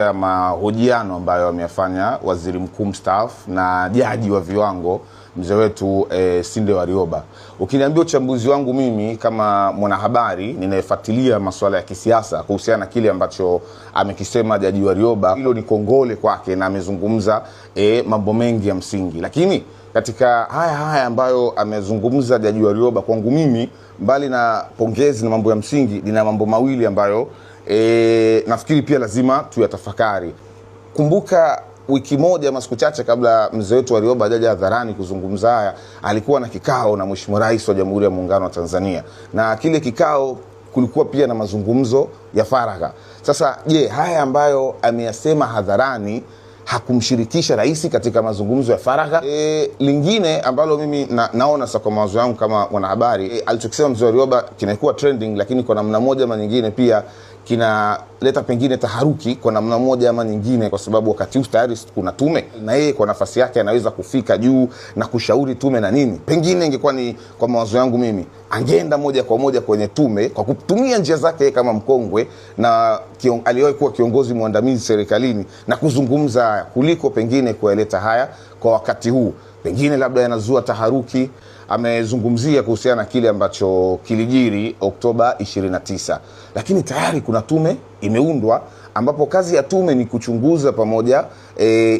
Mahojiano ambayo ameyafanya waziri mkuu mstaafu na jaji wa viwango mzee wetu Sinde Warioba. Ukiniambia uchambuzi wangu mimi kama mwanahabari ninayefuatilia masuala ya kisiasa kuhusiana na kile ambacho amekisema jaji Warioba, hilo ni kongole kwake na amezungumza mambo mengi ya msingi. Lakini katika haya ambayo amezungumza jaji Warioba, kwangu mimi mbali na pongezi na mambo ya msingi, nina mambo mawili ambayo nafikiri pia lazima tuyatafakari. Kumbuka wiki moja ama siku chache kabla mzee wetu Warioba hajaja hadharani kuzungumza haya, alikuwa na kikao na Mheshimiwa Rais wa Jamhuri ya Muungano wa Tanzania, na kile kikao kulikuwa pia na mazungumzo ya faragha. Sasa je, haya ambayo ameyasema hadharani hakumshirikisha rais katika mazungumzo ya faragha? Lingine ambalo mimi naona sasa kwa mawazo yangu kama mwanahabari, alichokisema mzee Warioba kinakuwa trending, lakini kwa namna moja ama nyingine pia kinaleta pengine taharuki kwa namna moja ama nyingine, kwa sababu wakati huu tayari kuna tume na yeye kwa nafasi yake anaweza kufika juu na kushauri tume na nini. Pengine ingekuwa ni kwa mawazo yangu mimi, angeenda moja kwa moja kwenye tume kwa kutumia njia zake kama mkongwe na aliyewahi kuwa kiongozi mwandamizi serikalini na kuzungumza haya, kuliko pengine kueleta haya kwa wakati huu. Pengine labda yanazua taharuki. Amezungumzia kuhusiana na kile ambacho kilijiri Oktoba 29, lakini tayari kuna tume imeundwa ambapo kazi ya tume ni kuchunguza pamoja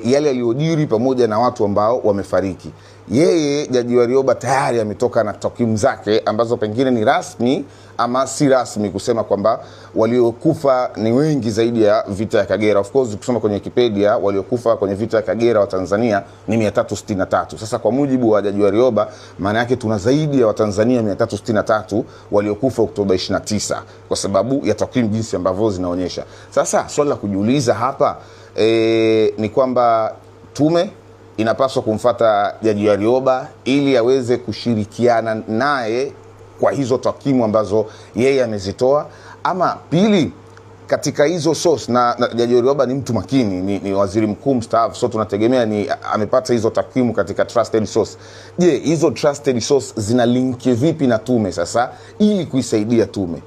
yale yaliyojiri pamoja na watu ambao wamefariki. Yeye jaji Warioba tayari ametoka na takwimu zake ambazo pengine ni rasmi ama si rasmi, kusema kwamba waliokufa ni wengi zaidi ya vita ya Kagera. Of course kusoma kwenye Wikipedia waliokufa kwenye vita ya Kagera wa Tanzania ni 363. Sasa kwa mujibu wa jaji Warioba, maana yake tuna zaidi ya Watanzania 363 waliokufa Oktoba 29 kwa sababu ya takwimu jinsi ambavyo zinaonyesha. Sasa swali la kujiuliza hapa ni kwamba tume inapaswa kumfuata jaji Warioba ili aweze kushirikiana naye kwa hizo takwimu ambazo yeye amezitoa, ama pili katika hizo source, na jaji Warioba ni mtu makini, ni waziri mkuu mstaafu, so tunategemea ni amepata hizo takwimu katika trusted source. Je, hizo trusted source zina link vipi na tume sasa ili kuisaidia tume?